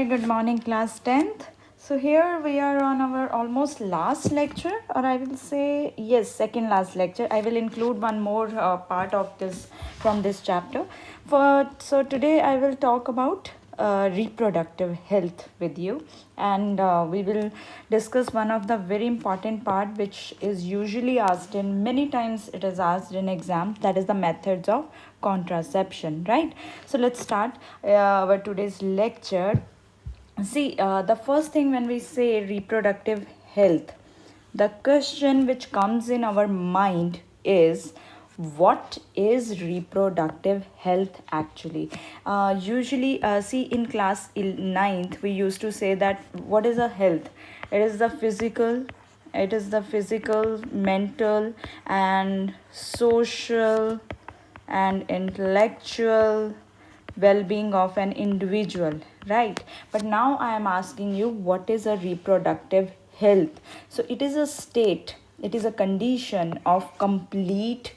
Good morning, class 10th. So, here we are on our almost last lecture, or I will say, yes, second last lecture. I will include one more part of this from this chapter. So, today I will talk about reproductive health with you, and we will discuss one of the very important part which is usually asked in many times it is asked in exam, that is the methods of contraception, right? So, let's start our today's lecture. See, the first thing when we say reproductive health, the question which comes in our mind is what is reproductive health actually? Usually, see in class ninth, we used to say that what is a health? It is the physical, mental, and social and intellectual well-being of an individual, right? But now I am asking you, what is a reproductive health? So it is a state, it is a condition of complete,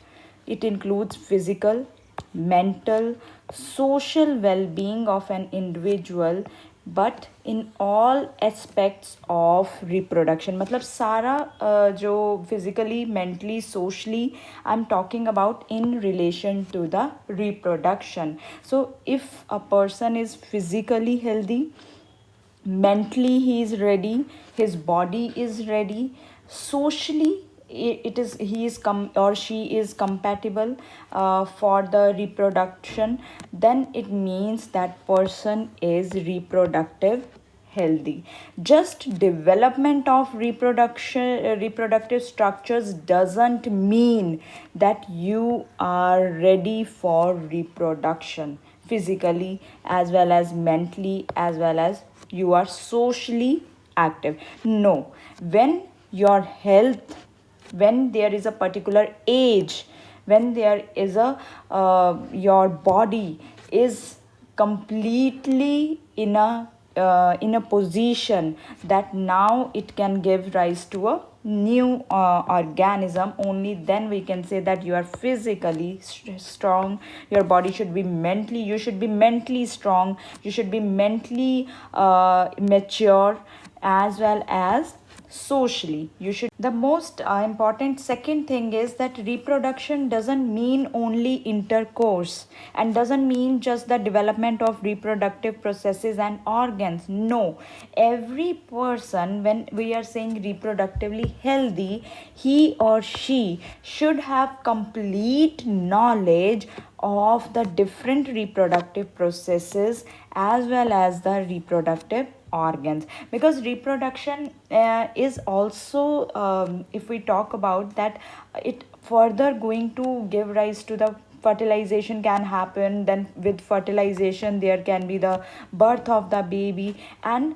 it includes physical, mental, social well-being of an individual, but in all aspects of reproduction. मतलब सारा जो physically, mentally, socially I'm talking about in relation to the reproduction. So if a person is physically healthy, mentally he is ready, his body is ready, socially it is he is or she is compatible for the reproduction, then it means that person is reproductive healthy. Just development of reproductive structures doesn't mean that you are ready for reproduction physically as well as mentally as well as you are socially active. No, when your health, when there is a particular age, when there is a your body is completely in a position that now it can give rise to a new organism, only then we can say that you are physically strong. Your body should be mentally, you should be mentally strong, you should be mentally mature as well as socially you should. The most important second thing is that reproduction doesn't mean only intercourse and doesn't mean just the development of reproductive processes and organs. No, every person, when we are saying reproductively healthy, he or she should have complete knowledge of the different reproductive processes as well as the reproductive organs, because reproduction is also if we talk about that, it further going to give rise to the fertilization can happen, then with fertilization there can be the birth of the baby. And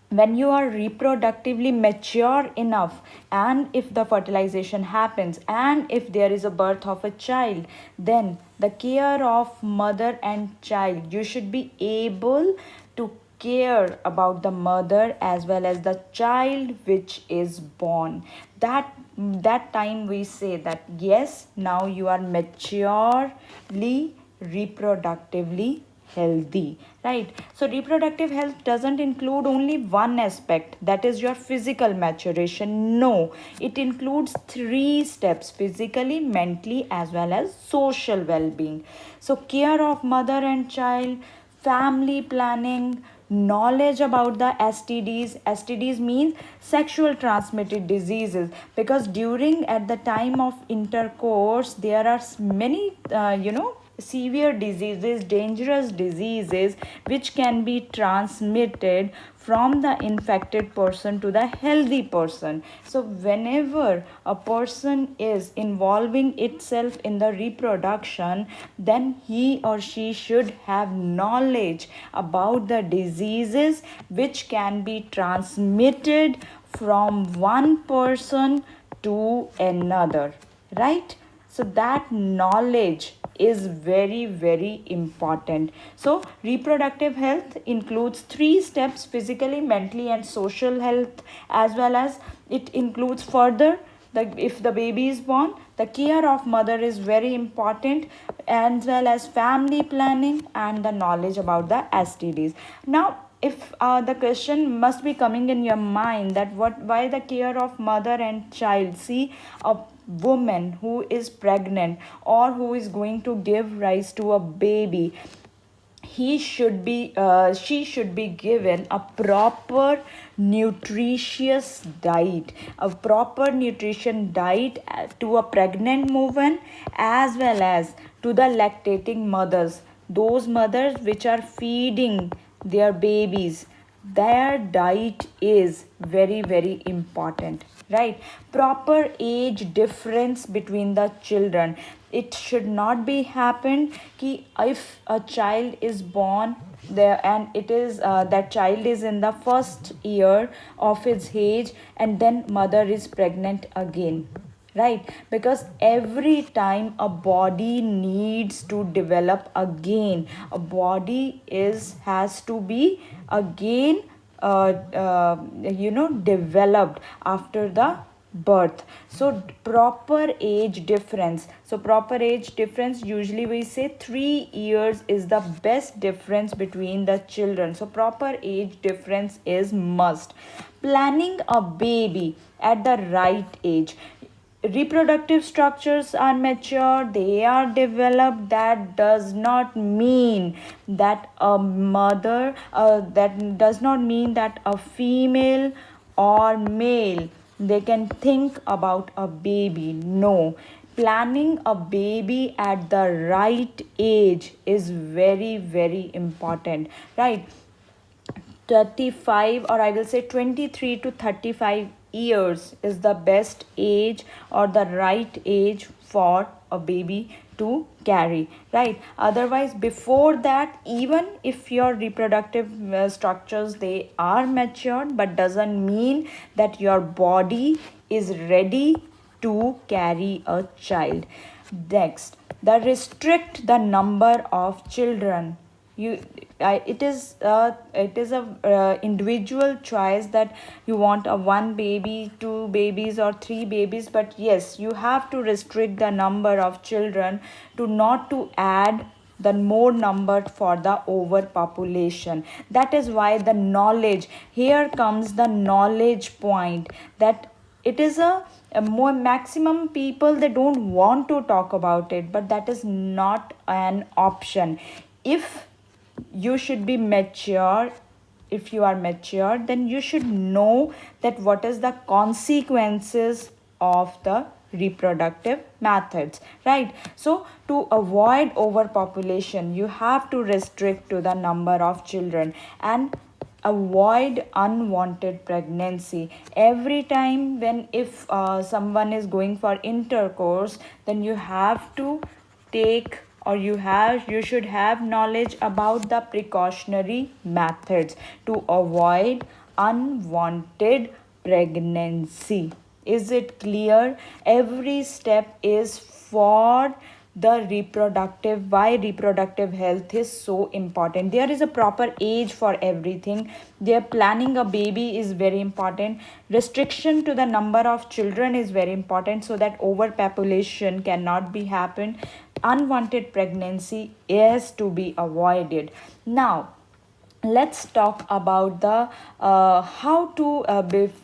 when you are reproductively mature enough, and if the fertilization happens and if there is a birth of a child, then the care of mother and child, you should be able to care about the mother as well as the child which is born. That time we say that yes, now you are maturely reproductively healthy, right? So reproductive health doesn't include only one aspect, that is your physical maturation. No, it includes three steps: physically, mentally as well as social well-being. So care of mother and child, family planning, knowledge about the STDs. STDs means sexual transmitted diseases, because during at the time of intercourse there are many severe diseases, dangerous diseases which can be transmitted from the infected person to the healthy person. So whenever a person is involving itself in the reproduction, then he or she should have knowledge about the diseases which can be transmitted from one person to another, right? So that knowledge is very very important. So reproductive health includes three steps: physically, mentally and social health, as well as it includes further the, if the baby is born, the care of mother is very important, as well as family planning and the knowledge about the STDs. Now if the question must be coming in your mind that what why the care of mother and child. See, a woman who is pregnant or who is going to give rise to a baby, he should be she should be given a proper nutritious diet, a proper nutrition diet to a pregnant woman as well as to the lactating mothers, those mothers which are feeding their babies. Their diet is very very important, right? Proper age difference between the children. It should not be happen ki if a child is born there and it is that child is in the first year of its age and then mother is pregnant again, right? Because every time a body needs to develop again, a body is has to be again developed after the birth. So proper age difference, so proper age difference, usually we say 3 years is the best difference between the children. So proper age difference is must. Planning a baby at the right age. Reproductive structures are mature, they are developed. That does not mean that a mother that does not mean that a female or male they can think about a baby. No, planning a baby at the right age is very very important, right? 35, or I will say 23 to 35 years is the best age or the right age for a baby to carry, right? Otherwise before that, even if your reproductive structures they are matured, but doesn't mean that your body is ready to carry a child. Next, the restrict the number of children. It is a individual choice that you want a one baby, two babies, or three babies, but yes, you have to restrict the number of children to not to add the more number for the overpopulation. That is why the knowledge, here comes the knowledge point, that it is a more maximum people they don't want to talk about it, but that is not an option. If you should be mature, if you are mature, then you should know that what is the consequences of the reproductive methods, right? So to avoid overpopulation, you have to restrict to the number of children and avoid unwanted pregnancy. Every time when if someone is going for intercourse, then you have to take, or you should have knowledge about the precautionary methods to avoid unwanted pregnancy. Is it clear? Every step is for the reproductive, why reproductive health is so important. There is a proper age for everything. Their planning a baby is very important. Restriction to the number of children is very important so that overpopulation cannot be happen. Unwanted pregnancy is to be avoided. Now let's talk about the how to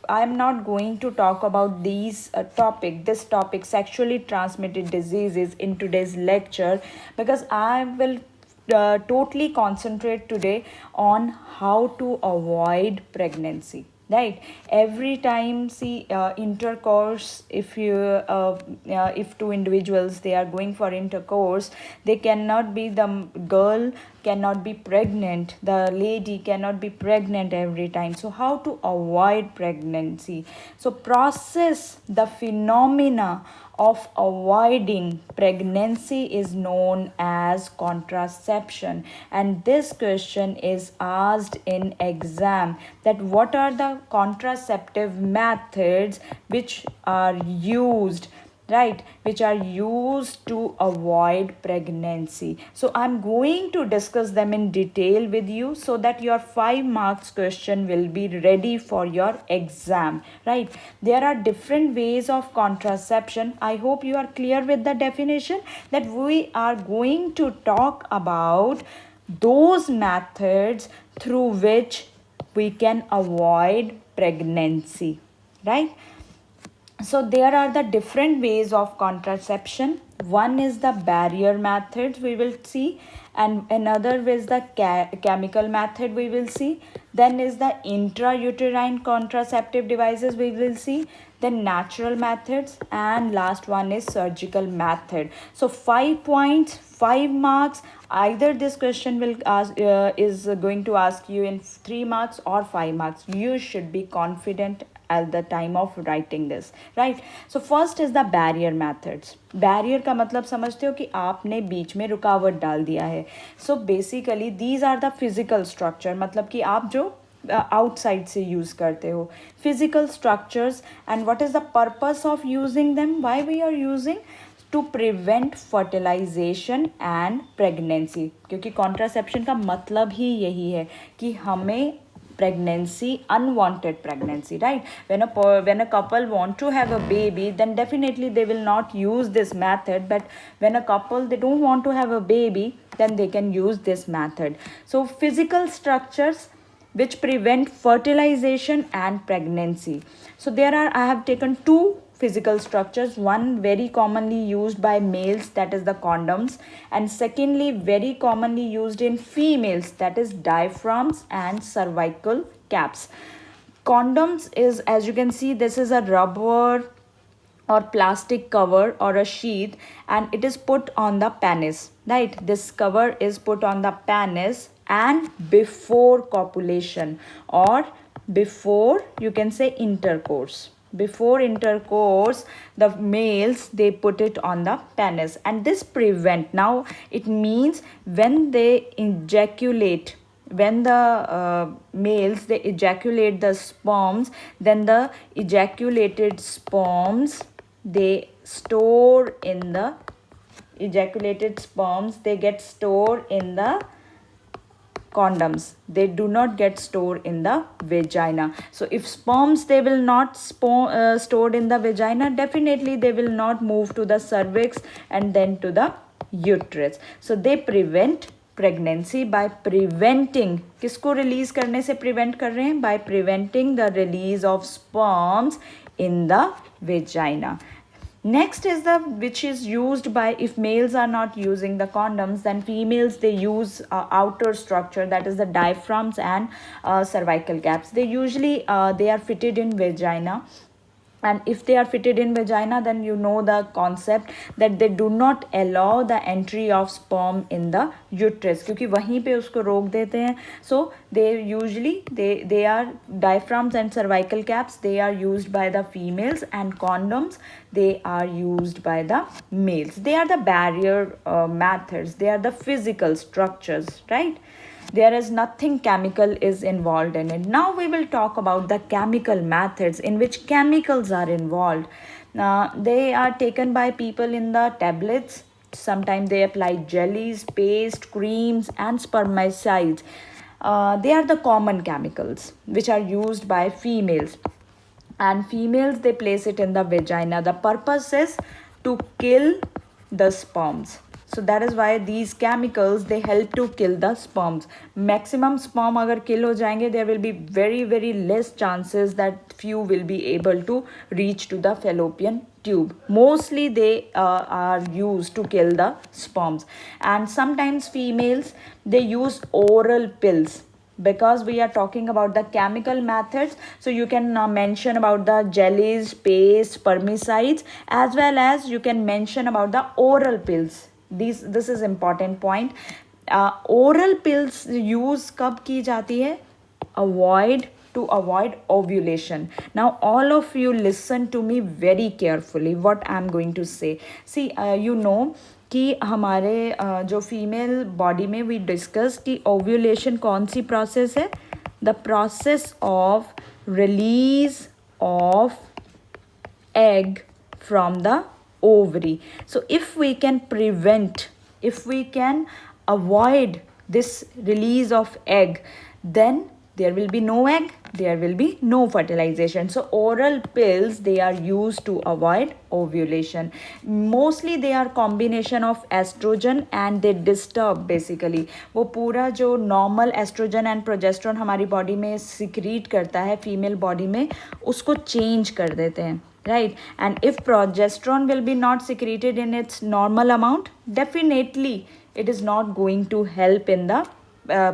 I'm not going to talk about this topic sexually transmitted diseases in today's lecture, because I will totally concentrate today on how to avoid pregnancy, right? Every time, see, intercourse, if two individuals they are going for intercourse, they cannot be, the girl cannot be pregnant, the lady cannot be pregnant every time. So how to avoid pregnancy? So process the phenomena of avoiding pregnancy is known as contraception, and this question is asked in exam, that what are the contraceptive methods which are used, right, which are used to avoid pregnancy. So I'm going to discuss them in detail with you so that your 5 marks question will be ready for your exam, right? There are different ways of contraception. I hope you are clear with the definition, that we are going to talk about those methods through which we can avoid pregnancy, right? So there are the different ways of contraception. One is the barrier methods we will see, and another is the chemical method we will see. Then is the intrauterine contraceptive devices we will see. Then natural methods, and last one is surgical method. So 5 points, 5 marks. Either this question will ask is going to ask you in 3 marks or 5 marks. You should be confident at the time of writing this, right? So first is the barrier methods. Barrier का मतलब समझते हो कि आपने बीच में रुकावट डाल दिया है. So basically these are the physical structure, मतलब कि आप जो outside से use करते हो, physical structures. And what is the purpose of using them? Why we are using? To prevent fertilization and pregnancy. क्योंकि contraception का मतलब ही यही है कि हमें pregnancy, unwanted pregnancy, right? When a couple want to have a baby, then definitely they will not use this method. But when a couple they don't want to have a baby, then they can use this method. So physical structures which prevent fertilization and pregnancy. So I have taken two physical structures. One very commonly used by males, that is the condoms, and secondly very commonly used in females, that is diaphragms and cervical caps. Condoms is, as you can see, this is a rubber or plastic cover or a sheath, and it is put on the penis, right? This cover is put on the penis and before copulation, or before, you can say, intercourse. Before intercourse, the males, they put it on the penis, and this prevent. Now it means when they ejaculate, when the males they ejaculate the sperms, then the ejaculated sperms they store in the ejaculated sperms, they get stored in the condoms. They do not get stored in the vagina. So if sperms they will not stored in the vagina, definitely they will not move to the cervix and then to the uterus. So they prevent pregnancy by preventing, किसको release करने से prevent कर रहे हैं? By preventing the release of sperms in the vagina. Next is the which is used by, if males are not using the condoms, then females they use outer structure, that is the diaphragms and cervical caps. They usually they are fitted in vagina. And if they are fitted in vagina, then you know the concept that they do not allow the entry of sperm in the uterus, क्योंकि वहीं पे उसको रोक देते हैं. So they usually they are diaphragms and cervical caps, they are used by the females, and condoms they are used by the males. They are the barrier methods, they are the physical structures, right? There is nothing chemical is involved in it. Now we will talk about the chemical methods in which chemicals are involved. They are taken by people in the tablets. Sometimes they apply jellies, paste, creams, and spermicides. They are the common chemicals which are used by females. And females, they place it in the vagina. The purpose is to kill the sperms. So that is why these chemicals they help to kill the sperms. Maximum sperm अगर kill हो जाएंगे, there will be very less chances that few will be able to reach to the fallopian tube. Mostly they are used to kill the sperms. And sometimes females they use oral pills, because we are talking about the chemical methods. So you can mention about the jellies, paste, spermicides, as well as you can mention about the oral pills. This is important point. Oral pills use कब की जाती है? To avoid ovulation. Now all of you listen to me very carefully what I am going to say. See, you know कि हमारे जो female body में we discuss कि ovulation कौन सी प्रोसेस है? The process of release of egg from the ovary. So if we can prevent, if we can avoid this release of egg, then there will be no egg, there will be no fertilization. So oral pills, they are used to avoid ovulation. Mostly they are combination of estrogen and they disturb basically वो पूरा जो normal estrogen and progesterone हमारी body में secrete करता है female body में, उसको change कर देते हैं, right? And if progesterone will be not secreted in its normal amount, definitely it is not going to help in the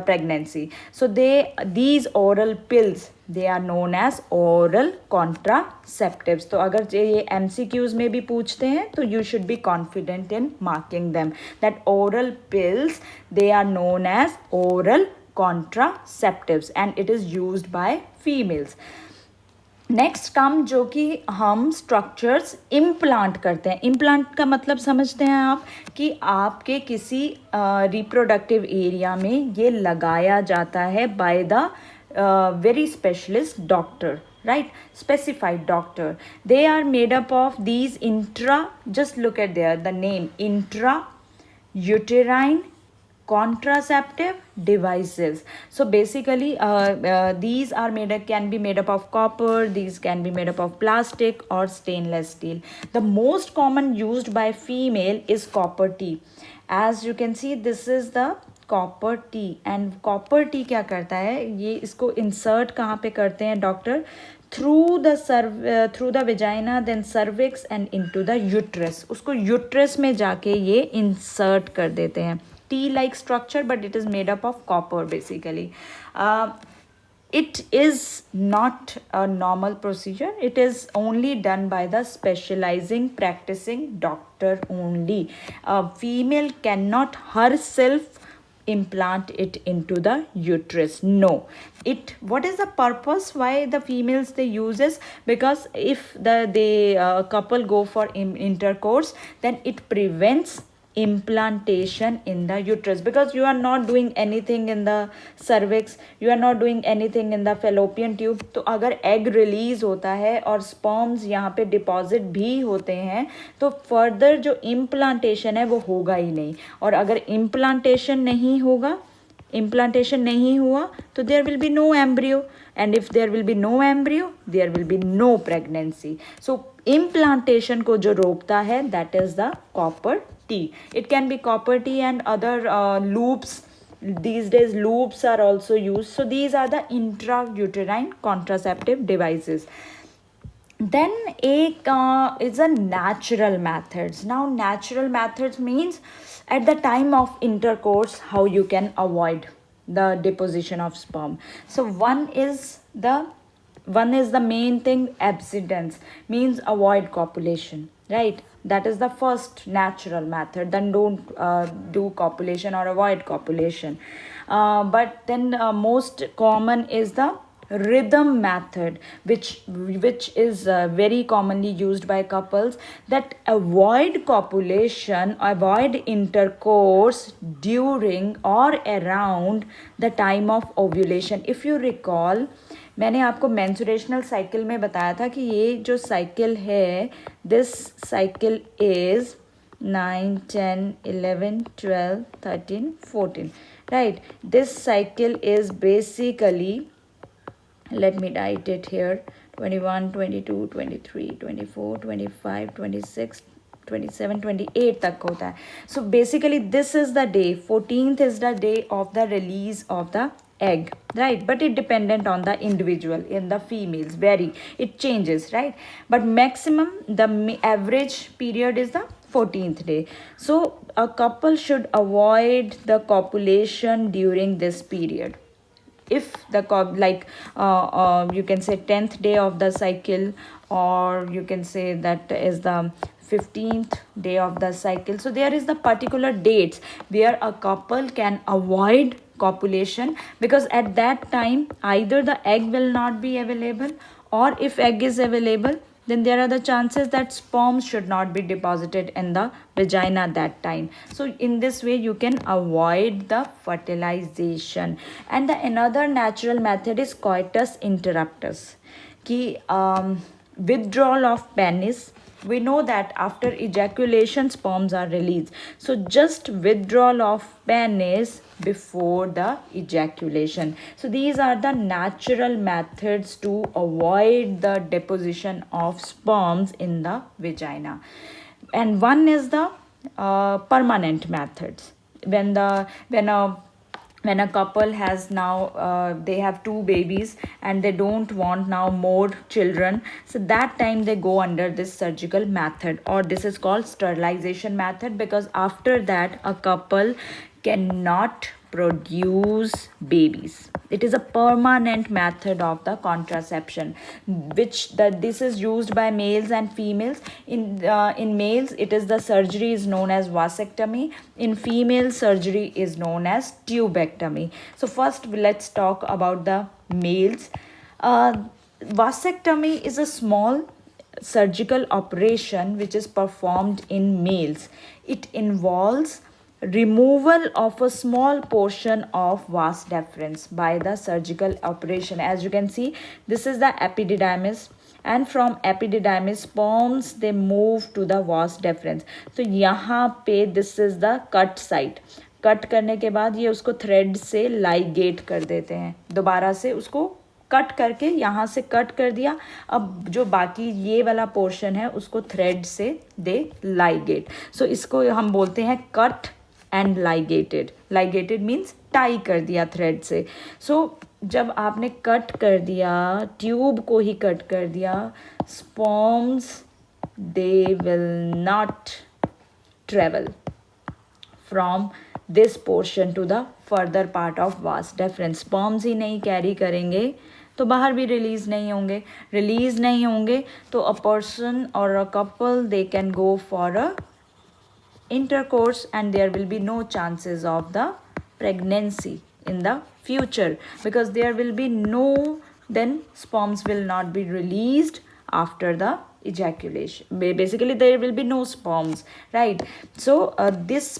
pregnancy. So these oral pills, they are known as oral contraceptives. तो अगर ये MCQs में भी पूछते हैं तो you should be confident in marking them that oral pills, they are known as oral contraceptives and it is used by females. Next come जो कि हम स्ट्रक्चर्स इम्प्लांट करते हैं. इम्प्लांट का मतलब समझते हैं आप कि आपके किसी रिप्रोडक्टिव एरिया में ये लगाया जाता है by the very specialist doctor, right? Specified doctor. They are made up of these just look at there, the name, intrauterine contraceptive devices. So basically these are can be made up of copper, these can be made up of plastic or stainless steel. The most common used by female is copper T. As you can see, this is the copper T and copper T क्या करता है, ये इसको insert कहाँ पे करते हैं doctor, through the vagina, then cervix and into the uterus. उसको uterus में जाके ये insert कर देते हैं. T-like structure, but it is made up of copper basically. It is not a normal procedure. It is only done by the specializing practicing doctor only. A female cannot herself implant it into the uterus. No. What is the purpose why the females they use this? Because if the couple go for intercourse, then it prevents implantation in the uterus, because you are not doing anything in the cervix, you are not doing anything in the fallopian tube. तो अगर egg release होता है और sperms यहाँ पे deposit भी होते हैं तो further जो implantation है वो होगा ही नहीं. और अगर implantation नहीं हुआ तो there will be no embryo, and if there will be no embryo, there will be no pregnancy. So implantation को जो रोकता है, that is the copper T. It can be copper T and other loops. These days loops are also used. So these are the intrauterine contraceptive devices. Then is a natural methods. Now natural methods means at the time of intercourse how you can avoid the deposition of sperm. So one is the main thing, abstinence, means avoid copulation, right? That is the first natural method. Then don't do copulation or avoid copulation. But then most common is the rhythm method, which is very commonly used by couples, that avoid copulation, avoid intercourse during or around the time of ovulation. If you recall, मैंने आपको मेंस्ट्रुएशनल cycle में बताया था कि ये जो cycle है, this cycle is 9, 10, 11, 12, 13, 14, right? This cycle is basically, let me write it here, 21, 22, 23, 24, 25, 26, 27, 28 तक होता है. So basically this is the day, 14th is the day of the release of the egg, right? But it dependent on the individual. In the females vary, it changes, right? But maximum, the average period is the 14th day. So a couple should avoid the copulation during this period. If the you can say 10th day of the cycle, or you can say that is the 15th day of the cycle. So there is the particular dates where a couple can avoid copulation, because at that time either the egg will not be available, or if egg is available, then there are the chances that sperm should not be deposited in the vagina that time. So in this way you can avoid the fertilization. And the another natural method is coitus interruptus, ki withdrawal of penis we know that after ejaculation sperms are released. So just withdrawal of penis before the ejaculation. So these are the natural methods to avoid the deposition of sperms in the vagina. And one is the permanent methods. When a couple has now they have two babies and they don't want now more children, so that time they go under this surgical method, or this is called sterilization method, because after that a couple cannot produce babies. It is a permanent method of the contraception, which that this is used by males and females. In males, it is the surgery is known as vasectomy. In female, surgery is known as tubectomy. So first, let's talk about the males. Vasectomy is a small surgical operation which is performed in males. It involves removal of a small portion of vas deferens by the surgical operation. As you can see, this is the epididymis, and from epididymis sperms they move to the vas deferens. तो यहाँ पे this is the cut site. Cut करने के बाद ये उसको thread से ligate कर देते हैं, दोबारा से उसको कट करके यहाँ से कट कर दिया. अब जो बाकी ये वाला पोर्शन है उसको थ्रेड से दे लाइगेट. सो इसको हम बोलते हैं cut and ligated. Ligated means tie कर दिया थ्रेड से. सो जब आपने कट कर दिया, ट्यूब को ही कट कर दिया, sperms they will not travel from this portion to the further part of vas deferens. Sperms ही नहीं कैरी करेंगे तो बाहर भी रिलीज नहीं होंगे तो अ पर्सन और a couple they can go for a intercourse and there will be no chances of the pregnancy in the future, because there will be no, then sperms will not be released after the ejaculation. Basically there will be no sperms, right? So this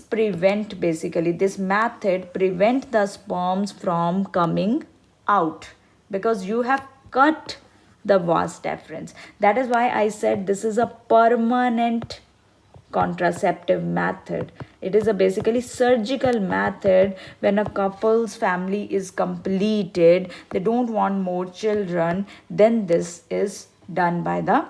method prevent the sperms from coming out, because you have cut the vas deferens. That is why I said this is a permanent contraceptive method. It is a basically surgical method. When a couple's family is completed, they don't want more children, then this is done by the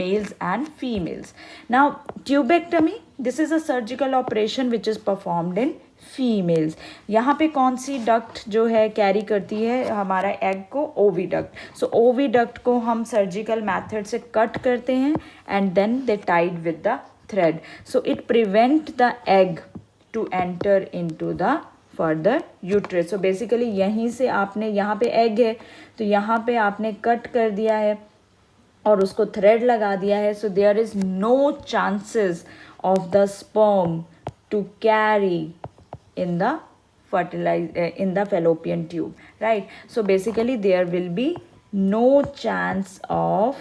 males and females. Now tubectomy, this is a surgical operation which is performed in females. यहाँ पे कौन सी duct जो है carry करती है हमारा egg को? Oviduct. सो oviduct को हम सर्जिकल मेथड से कट करते हैं and then they tied with the thread. So it prevent the egg to enter into the further uterus. So basically यहीं से आपने, यहाँ पे egg है तो यहाँ पे आपने कट कर दिया है और उसको thread लगा दिया है. So there is no chances of the sperm to carry in the in the fallopian tube, right? So basically there will be no chance of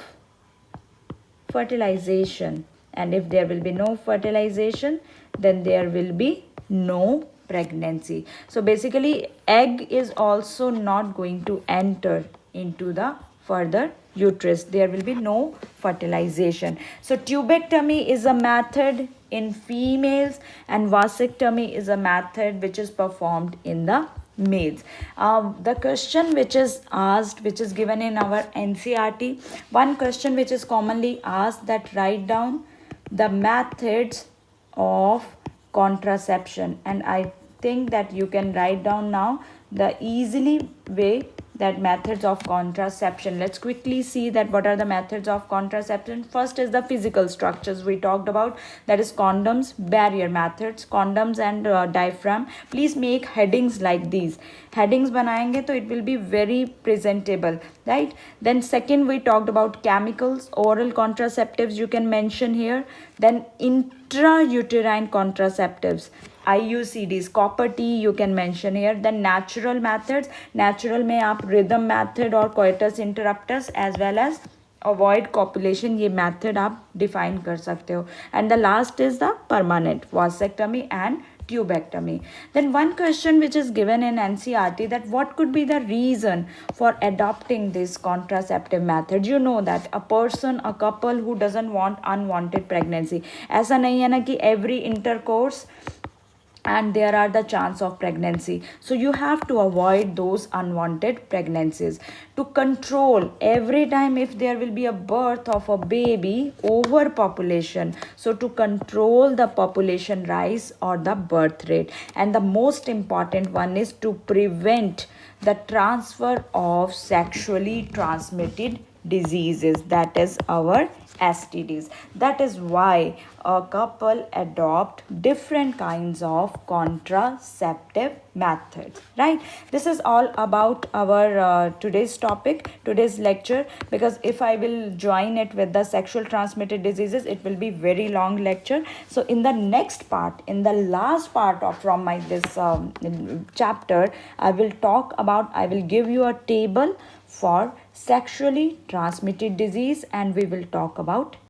fertilization, and if there will be no fertilization, then there will be no pregnancy. So basically egg is also not going to enter into the further uterus. There will be no fertilization. So tubectomy is a method in females and vasectomy is a method which is performed in the males. The question which is asked, which is given in our NCERT, one question which is commonly asked, that write down the methods of contraception, and I think that you can write down now the easily way that methods of contraception. Let's quickly see that what are the methods of contraception. First is the physical structures we talked about, that is condoms, barrier methods, condoms and diaphragm. Please make headings like these. Headings बनाएंगे तो it will be very presentable, right? Then second we talked about chemicals, oral contraceptives you can mention here. Then intrauterine contraceptives, IUCDs, copper T you can mention here. Then natural methods, natural में आप rhythm method और coitus interruptus as well as avoid copulation, ये method आप define कर सकते हो. And the last is the permanent vasectomy and tubectomy. Then one question which is given in NCERT, that what could be the reason for adopting this contraceptive method. You know that a couple who doesn't want unwanted pregnancy, ऐसा नहीं है ना कि every intercourse and there are the chance of pregnancy, so you have to avoid those unwanted pregnancies. To control every time if there will be a birth of a baby, overpopulation, so to control the population rise or the birth rate. And the most important one is to prevent the transfer of sexually transmitted diseases, that is our STDs. That is why a couple adopt different kinds of contraceptive methods, right? This is all about our today's topic, today's lecture, because if I will join it with the sexual transmitted diseases, it will be very long lecture. So in the next part, in the last part of from my this chapter, I will give you a table for sexually transmitted disease, and we will talk about